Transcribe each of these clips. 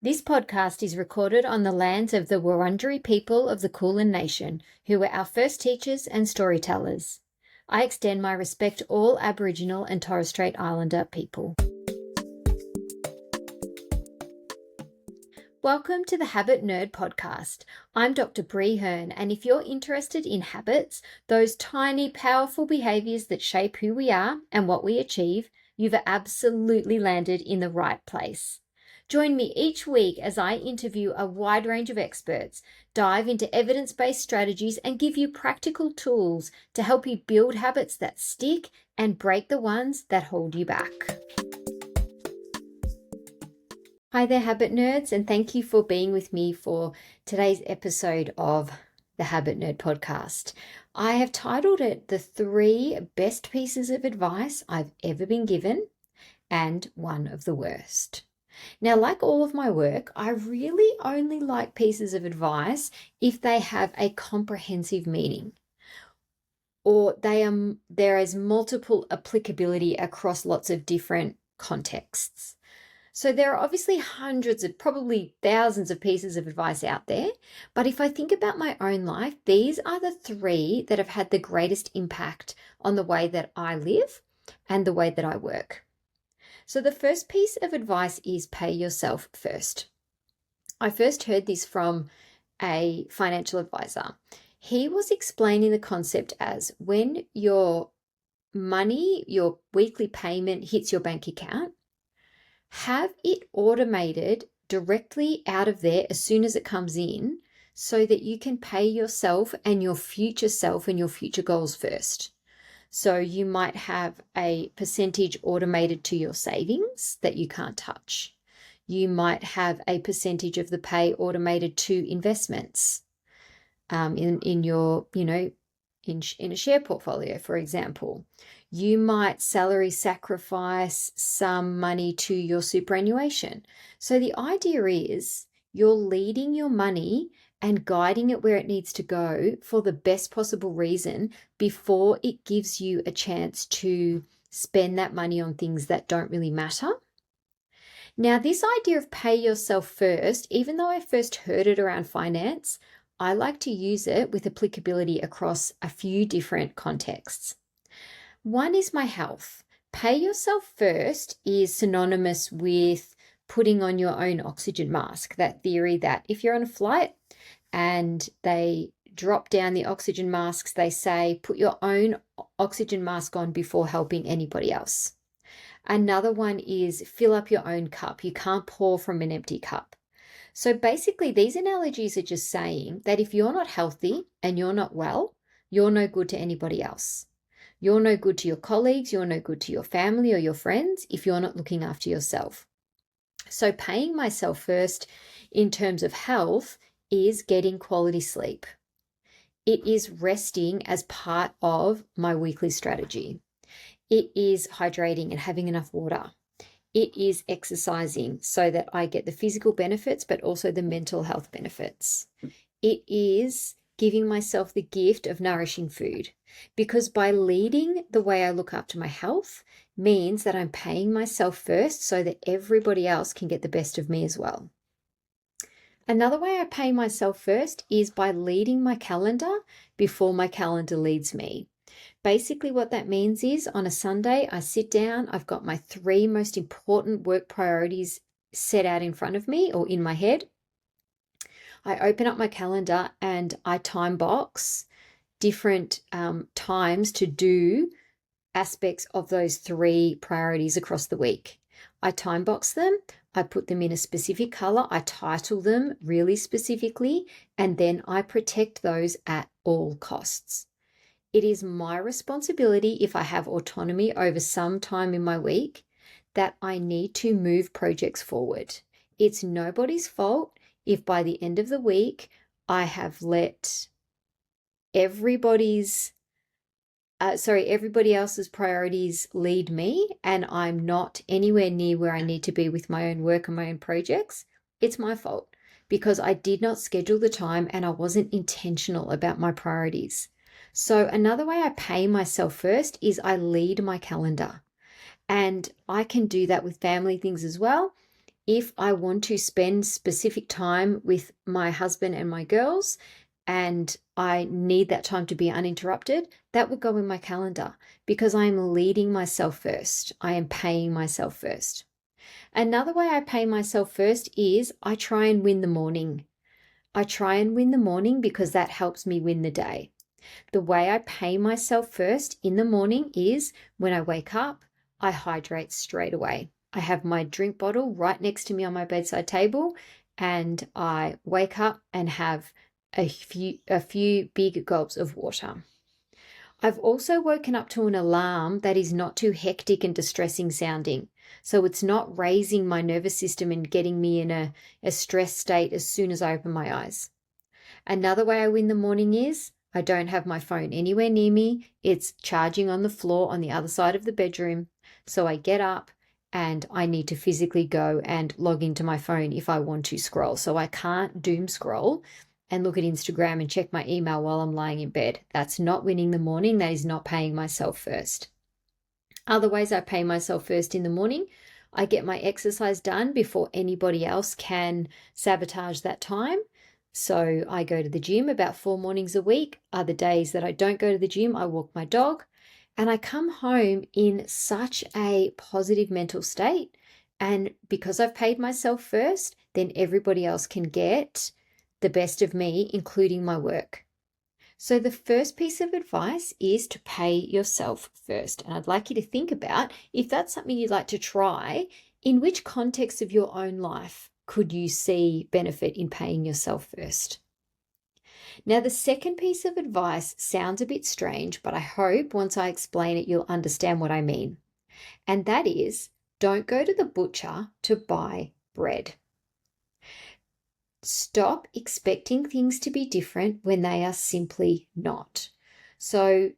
This podcast is recorded on the lands of the Wurundjeri people of the Kulin Nation, who were our first teachers and storytellers. I extend my respect to all Aboriginal and Torres Strait Islander people. Welcome to the Habit Nerd podcast. I'm Dr. Bree Hearn, and if you're interested in habits, those tiny, powerful behaviours that shape who we are and what we achieve, you've absolutely landed in the right place. Join me each week as I interview a wide range of experts, dive into evidence-based strategies, and give you practical tools to help you build habits that stick and break the ones that hold you back. Hi there, Habit Nerds, and thank you for being with me for today's episode of the Habit Nerd podcast. I have titled it The 3 Best Pieces of Advice I've Ever Been Given and One of the Worst. Now, like all of my work, I really only like pieces of advice if they have a comprehensive meaning or there is multiple applicability across lots of different contexts. So there are obviously hundreds of, probably thousands of pieces of advice out there. But if I think about my own life, these are the 3 that have had the greatest impact on the way that I live and the way that I work. So the first piece of advice is pay yourself first. I first heard this from a financial advisor. He was explaining the concept as when your money, your weekly payment hits your bank account, have it automated directly out of there as soon as it comes in so that you can pay yourself and your future goals first. So you might have a percentage automated to your savings that you can't touch. You might have a percentage of the pay automated to investments in your, in a share portfolio, for example. You might salary sacrifice some money to your superannuation. So the idea is you're leading your money and guiding it where it needs to go for the best possible reason before it gives you a chance to spend that money on things that don't really matter. Now, this idea of pay yourself first, even though I first heard it around finance, I like to use it with applicability across a few different contexts. One is my health. Pay yourself first is synonymous with putting on your own oxygen mask. That theory that if you're on a flight and they drop down the oxygen masks, they say, put your own oxygen mask on before helping anybody else. Another one is fill up your own cup. You can't pour from an empty cup. So basically, these analogies are just saying that if you're not healthy and you're not well, you're no good to anybody else. You're no good to your colleagues, you're no good to your family or your friends if you're not looking after yourself. So paying myself first in terms of health is getting quality sleep. It is resting as part of my weekly strategy. It is hydrating and having enough water. It is exercising so that I get the physical benefits, but also the mental health benefits. It is giving myself the gift of nourishing food, because by leading the way I look after my health means that I'm paying myself first so that everybody else can get the best of me as well. Another way I pay myself first is by leading my calendar before my calendar leads me. Basically what that means is on a Sunday, I sit down, I've got my 3 most important work priorities set out in front of me or in my head. I open up my calendar and I time box different times to do aspects of those 3 priorities across the week. I time box them, I put them in a specific color, I title them really specifically, and then I protect those at all costs. It is my responsibility, if I have autonomy over some time in my week, that I need to move projects forward. It's nobody's fault if by the end of the week I have let everybody else's priorities lead me and I'm not anywhere near where I need to be with my own work and my own projects. It's my fault because I did not schedule the time and I wasn't intentional about my priorities. So another way I pay myself first is I lead my calendar. And I can do that with family things as well. if I want to spend specific time with my husband and my girls, and I need that time to be uninterrupted, that would go in my calendar because I am leading myself first. I am paying myself first. Another way I pay myself first is I try and win the morning. I try and win the morning because that helps me win the day. The way I pay myself first in the morning is when I wake up, I hydrate straight away. I have my drink bottle right next to me on my bedside table, and I wake up and have a few big gulps of water. I've also woken up to an alarm that is not too hectic and distressing sounding. So it's not raising my nervous system and getting me in a stress state as soon as I open my eyes. Another way I win the morning is I don't have my phone anywhere near me. It's charging on the floor on the other side of the bedroom. So I get up and I need to physically go and log into my phone if I want to scroll. So I can't doom scroll and look at Instagram and check my email while I'm lying in bed. That's not winning the morning. That is not paying myself first. Other ways I pay myself first in the morning, I get my exercise done before anybody else can sabotage that time. So I go to the gym about 4 mornings a week. Other days that I don't go to the gym, I walk my dog. And I come home in such a positive mental state. And because I've paid myself first, then everybody else can get the best of me, including my work. So the first piece of advice is to pay yourself first. And I'd like you to think about, if that's something you'd like to try, in which context of your own life could you see benefit in paying yourself first? Now, the second piece of advice sounds a bit strange, but I hope once I explain it, you'll understand what I mean. And that is, don't go to the butcher to buy bread. Stop expecting things to be different when they are simply not. So,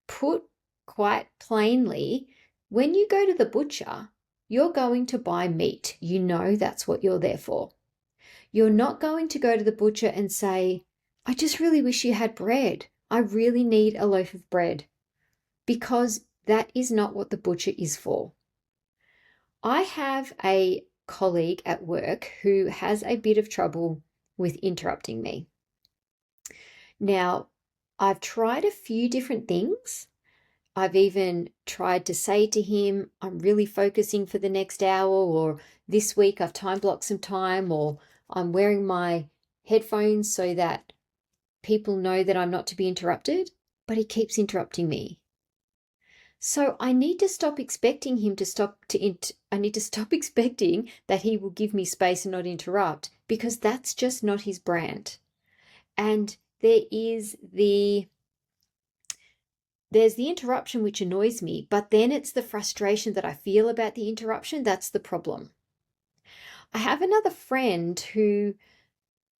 put quite plainly, when you go to the butcher, you're going to buy meat. You know that's what you're there for. You're not going to go to the butcher and say, I just really wish you had bread. I really need a loaf of bread. Because that is not what the butcher is for. I have a colleague at work who has a bit of trouble with interrupting me. Now, I've tried a few different things. I've even tried to say to him, I'm really focusing for the next hour, or this week I've time blocked some time, or I'm wearing my headphones so that people know that I'm not to be interrupted, but he keeps interrupting me. So I need to stop expecting him to I need to stop expecting that he will give me space and not interrupt, because that's just not his brand. And there's the interruption which annoys me, but then it's the frustration that I feel about the interruption. That's the problem. I have another friend who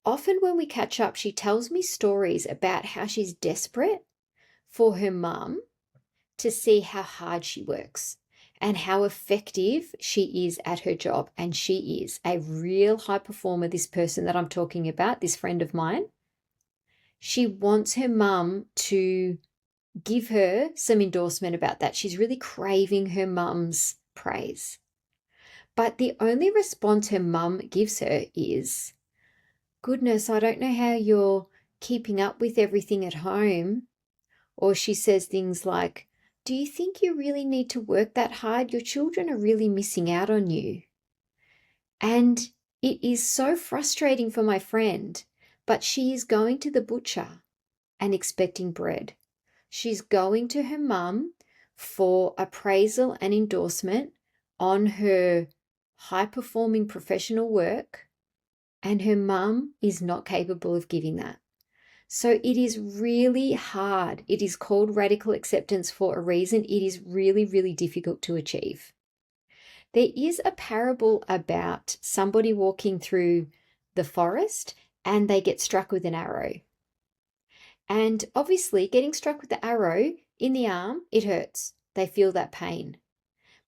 often when we catch up, she tells me stories about how she's desperate for her mum to see how hard she works and how effective she is at her job. And she is a real high performer, this person that I'm talking about, this friend of mine. She wants her mum to give her some endorsement about that. She's really craving her mum's praise. But the only response her mum gives her is, goodness, I don't know how you're keeping up with everything at home. Or she says things like, do you think you really need to work that hard? Your children are really missing out on you. And it is so frustrating for my friend, but she is going to the butcher and expecting bread. She's going to her mum for appraisal and endorsement on her high-performing professional work, and her mum is not capable of giving that. So it is really hard. It is called radical acceptance for a reason. It is really, really difficult to achieve. There is a parable about somebody walking through the forest and they get struck with an arrow. And obviously getting struck with the arrow in the arm, it hurts. They feel that pain.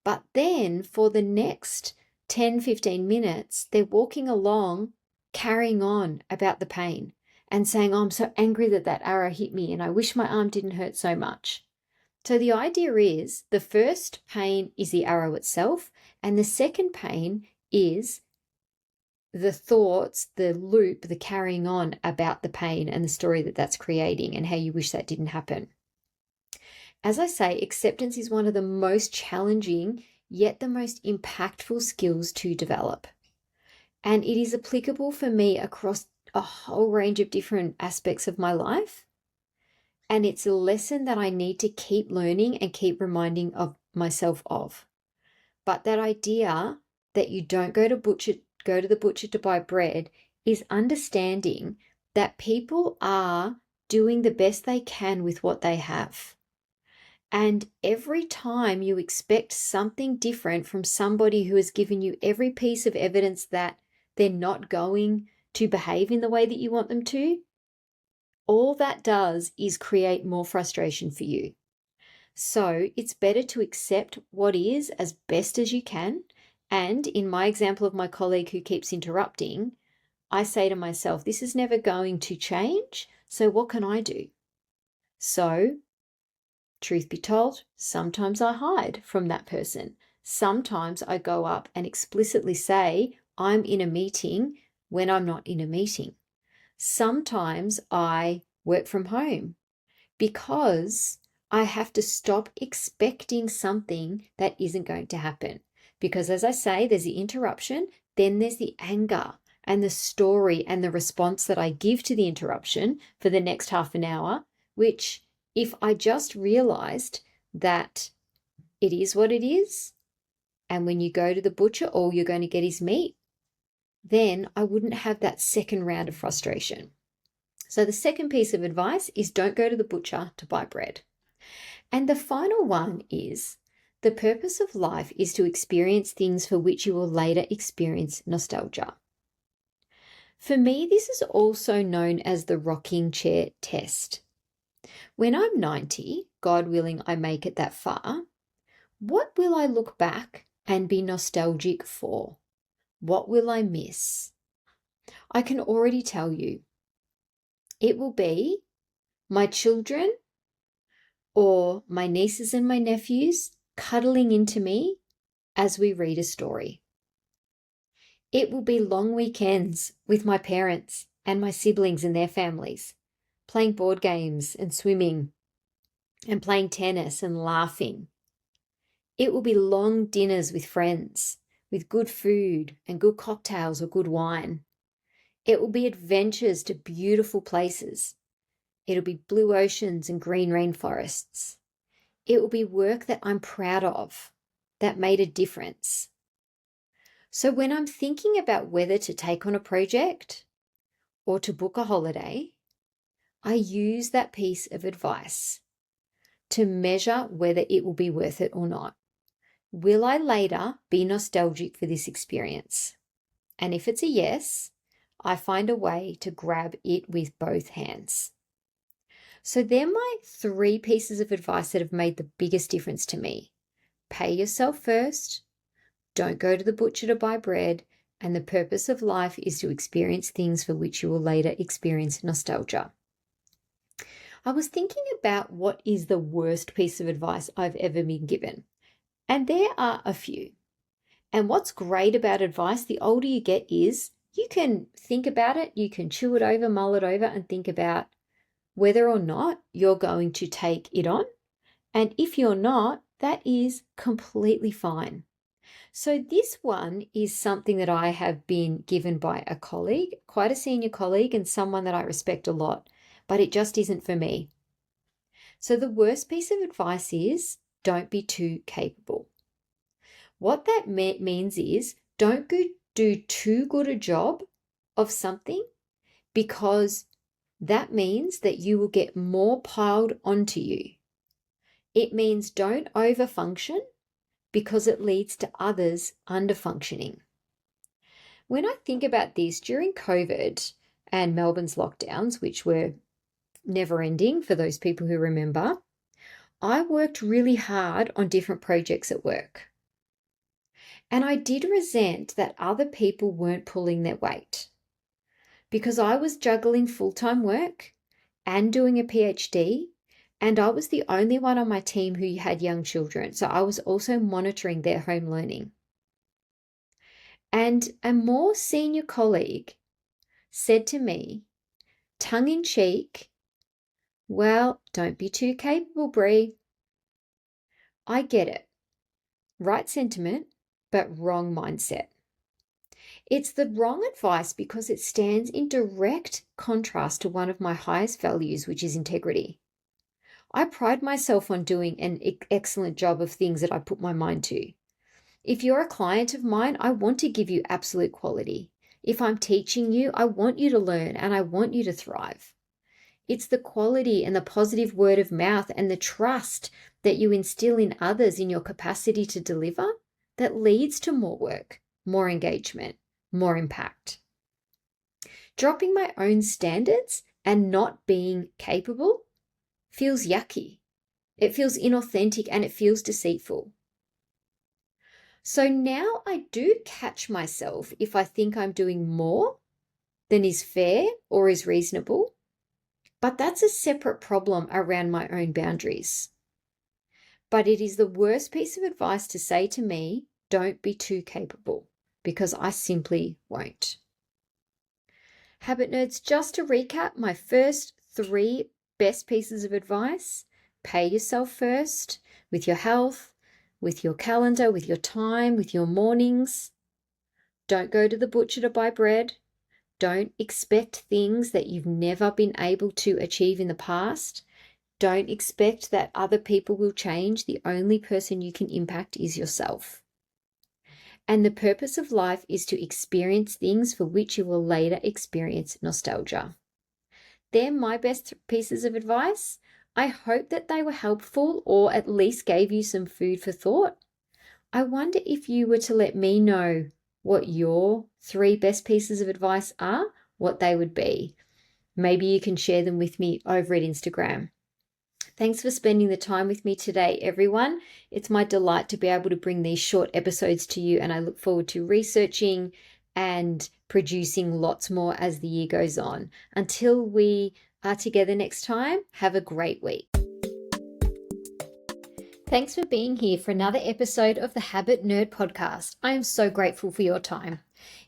But then for the next 10, 15 minutes, they're walking along, carrying on about the pain and saying, oh, I'm so angry that that arrow hit me and I wish my arm didn't hurt so much. So the idea is the first pain is the arrow itself, and the second pain is the thoughts, the loop, the carrying on about the pain and the story that that's creating and how you wish that didn't happen. As I say, acceptance is one of the most challenging, yet the most impactful skills to develop. And it is applicable for me across a whole range of different aspects of my life. And it's a lesson that I need to keep learning and keep reminding of myself of. But that idea that you don't go to the butcher to buy bread is understanding that people are doing the best they can with what they have. And every time you expect something different from somebody who has given you every piece of evidence that they're not going to behave in the way that you want them to, all that does is create more frustration for you. So it's better to accept what is as best as you can. And in my example of my colleague who keeps interrupting, I say to myself, this is never going to change. So what can I do? So, truth be told, sometimes I hide from that person. Sometimes I go up and explicitly say, I'm in a meeting when I'm not in a meeting. Sometimes I work from home because I have to stop expecting something that isn't going to happen. Because as I say, there's the interruption, then there's the anger and the story and the response that I give to the interruption for the next half an hour, which if I just realized that it is what it is, and when you go to the butcher, all you're going to get is meat, then I wouldn't have that second round of frustration. So the second piece of advice is don't go to the butcher to buy bread. And the final one is the purpose of life is to experience things for which you will later experience nostalgia. For me, this is also known as the rocking chair test. When I'm 90, God willing I make it that far, what will I look back and be nostalgic for? What will I miss? I can already tell you. It will be my children or my nieces and my nephews cuddling into me as we read a story. It will be long weekends with my parents and my siblings and their families, playing board games and swimming and playing tennis and laughing. It will be long dinners with friends, with good food and good cocktails or good wine. It will be adventures to beautiful places. It'll be blue oceans and green rainforests. It will be work that I'm proud of, that made a difference. So when I'm thinking about whether to take on a project or to book a holiday, I use that piece of advice to measure whether it will be worth it or not. Will I later be nostalgic for this experience? And if it's a yes, I find a way to grab it with both hands. So they're my 3 pieces of advice that have made the biggest difference to me. Pay yourself first, don't go to the butcher to buy bread, and the purpose of life is to experience things for which you will later experience nostalgia. I was thinking about what is the worst piece of advice I've ever been given, and there are a few. And what's great about advice, the older you get, is you can think about it, you can chew it over, mull it over, and think about whether or not you're going to take it on. And if you're not, that is completely fine. So this one is something that I have been given by a colleague, quite a senior colleague and someone that I respect a lot, but it just isn't for me. So the worst piece of advice is don't be too capable. What that means is don't do too good a job of something, because that means that you will get more piled onto you. It means don't overfunction, because it leads to others underfunctioning. When I think about this, during COVID and Melbourne's lockdowns, which were never ending for those people who remember, I worked really hard on different projects at work. And I did resent that other people weren't pulling their weight, because I was juggling full-time work and doing a PhD, and I was the only one on my team who had young children. So I was also monitoring their home learning. And a more senior colleague said to me, tongue in cheek, well, don't be too capable, Brie. I get it. Right sentiment, but wrong mindset. It's the wrong advice because it stands in direct contrast to one of my highest values, which is integrity. I pride myself on doing an excellent job of things that I put my mind to. If you're a client of mine, I want to give you absolute quality. If I'm teaching you, I want you to learn and I want you to thrive. It's the quality and the positive word of mouth and the trust that you instill in others in your capacity to deliver that leads to more work, more engagement, more impact. Dropping my own standards and not being capable feels yucky. It feels inauthentic and it feels deceitful. So now I do catch myself if I think I'm doing more than is fair or is reasonable, but that's a separate problem around my own boundaries. But it is the worst piece of advice to say to me, don't be too capable, because I simply won't. Habit nerds, just to recap, my first 3 best pieces of advice: pay yourself first with your health, with your calendar, with your time, with your mornings. Don't go to the butcher to buy bread. Don't expect things that you've never been able to achieve in the past. Don't expect that other people will change. The only person you can impact is yourself. And the purpose of life is to experience things for which you will later experience nostalgia. They're my best pieces of advice. I hope that they were helpful or at least gave you some food for thought. I wonder if you were to let me know what your 3 best pieces of advice are, what they would be. Maybe you can share them with me over at Instagram. Thanks for spending the time with me today, everyone. It's my delight to be able to bring these short episodes to you, and I look forward to researching and producing lots more as the year goes on. Until we are together next time, have a great week. Thanks for being here for another episode of the Habit Nerd Podcast. I am so grateful for your time.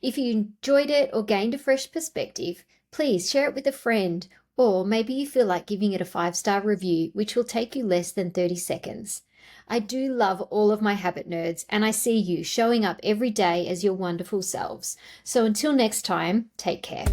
If you enjoyed it or gained a fresh perspective, please share it with a friend, or maybe you feel like giving it a 5-star review, which will take you less than 30 seconds. I do love all of my habit nerds, and I see you showing up every day as your wonderful selves. So until next time, take care.